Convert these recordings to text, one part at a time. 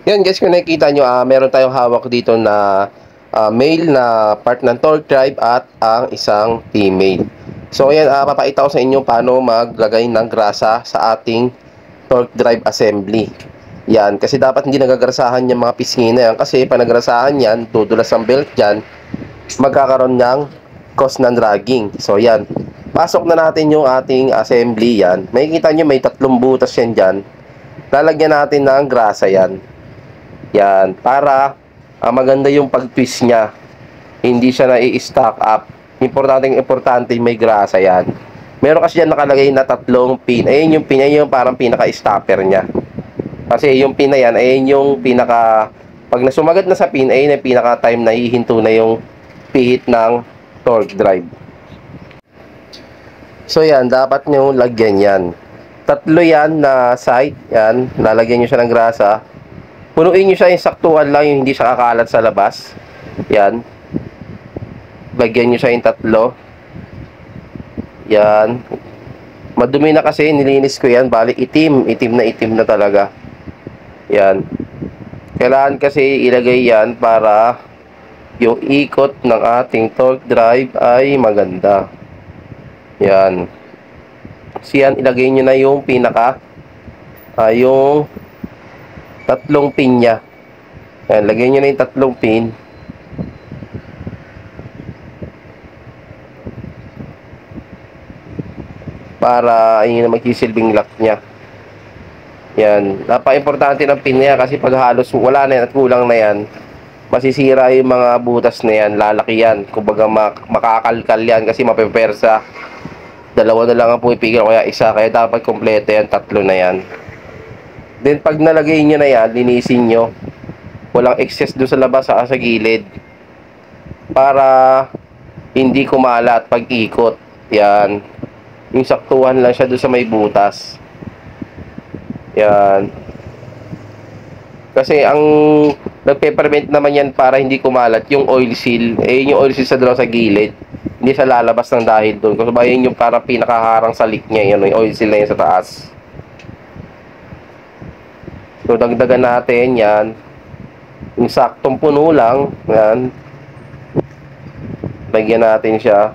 Yan guys, kung nakikita nyo, meron tayong hawak dito na male na part ng torque drive at ang isang female. So ayan, papakita ko sa inyo paano maglagay ng grasa sa ating torque drive assembly. Yan, kasi dapat hindi nagagrasahan yung mga pisngi na yan, kasi pag nagrasahan yan, dudulas ang belt dyan, magkakaroon ng cause ng dragging. So yan, pasok na natin yung ating assembly. Yan, makikita nyo may tatlong butas yan dyan. Lalagyan natin ng grasa yan. Yan, para maganda yung pag-twist niya. Hindi siya na-i-stack up. Importante may grasa yan. Meron kasi dyan nakalagay na tatlong pin. Ayun yung pin, ayun yung parang pinaka-stopper niya. Kasi yung pin na yan, ayun yung pinaka... Pag nasumagat na sa pin, ayun yung pinaka-time na hihinto na yung pihit ng torque drive. So yan, dapat nyo lagyan yan. Tatlo yan na side. Yan, lalagyan nyo siya ng grasa. Punuin nyo siya yung saktuhan lang, yung hindi siya kakalat sa labas. Yan. Lagyan nyo siya yung tatlo. Yan. Madumi na kasi, nilinis ko yan. Bali, itim na talaga. Yan. Kailangan kasi ilagay yan para yung ikot ng ating torque drive ay maganda. Yan. Kasi yan, ilagay nyo na yung pinaka, yung tatlong pin niya. Yan, lagyan nyo na yung tatlong pin. Para yun na magsisilbing lock niya. Yan, napaka-importante ng pin niya kasi pag halos wala na yan at kulang na yan, masisira yung mga butas na yan, lalaki yan. Kumbaga makakalkal yan kasi mapepersa. Dalawa na lang ang pumipigil, kaya isa, kaya dapat kompleto yan, tatlo na yan. Then pag nalagay nyo na yan, linisin nyo. Walang excess doon sa labas sa gilid. Para hindi kumalat pag ikot. Yan. Yung saktuhan lang siya doon sa may butas. Yan. Kasi ang nagpe-prevent naman yan para hindi kumalat yung oil seal. Eh yung oil seal sa doon sa gilid. Hindi sa lalabas ng dahil doon. Kasi ba yun yung parang pinakaharang sa leak niya. Yan, yung oil seal na yun sa taas. So dagdagan natin yan. Yung saktong puno lang. Yan. Lagyan natin siya.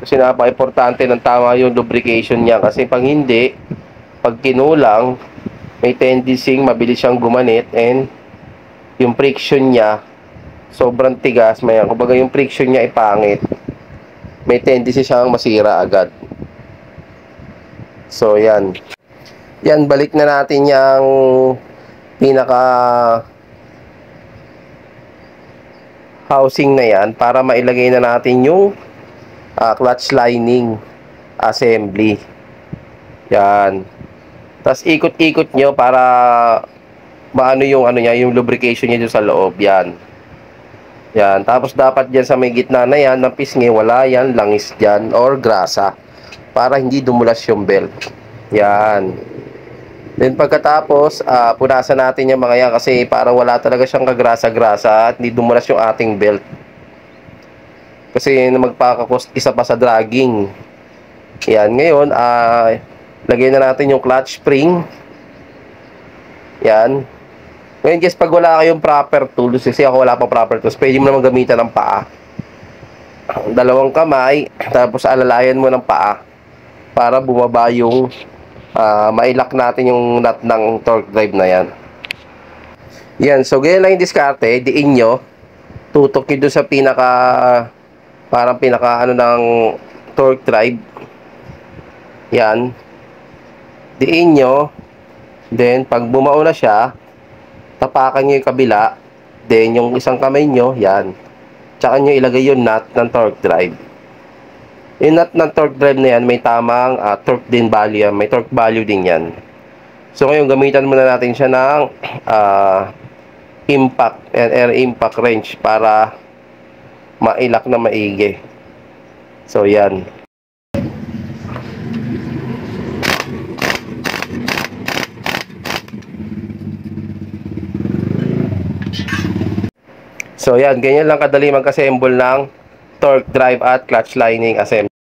Kasi napaka-importante ng tama yung lubrication niya. Kasi pag hindi, pag kinulang, may tendency mabilis siyang gumanit. And yung friction niya, sobrang tigas. Kumbaga yung friction niya ay pangit. May tendency siyang masira agad. So yan. Yan, balik na natin yung pinaka housing na yan para mailagay na natin yung clutch lining assembly. Yan. Tapos ikot-ikot nyo para maano yung ano niya, yung lubrication niya dun sa loob. Yan. Yan. Tapos dapat dyan sa may gitna na yan ng pisngi, wala yan langis dyan or grasa para hindi dumulas yung belt. Yan. Then pagkatapos, punasan natin yung mga yan kasi para wala talaga siyang kagrasa-grasa at hindi dumulas yung ating belt. Kasi magpakakos isa pa sa dragging. Yan, ngayon, lagay na natin yung clutch spring. Yan. Ngayon guys, pag wala kayong proper tools, kasi ako wala pa proper tools, pwede mo naman gamitan ng paa. Dalawang kamay, tapos alalayan mo ng paa para bumaba yung mailak natin yung nut ng torque drive na yan. Yan, so ganyan lang yung diskarte. Diin nyo, tutok nyo doon sa pinaka parang pinaka ano ng torque drive. Yan, diin nyo. Then pag bumao na siya, tapakan nyo yung kabila. Then yung isang kamay nyo, yan, tsaka nyo ilagay yung nut ng torque drive. Yung nut ng torque drive na yan, may tamang torque din value yan. May torque value din yan. So ngayon, gamitan muna natin siya ng impact and air impact wrench para mailak na maigi. So yan. So yan, ganyan lang kadali mag-assemble ng torque drive at clutch lining assembly.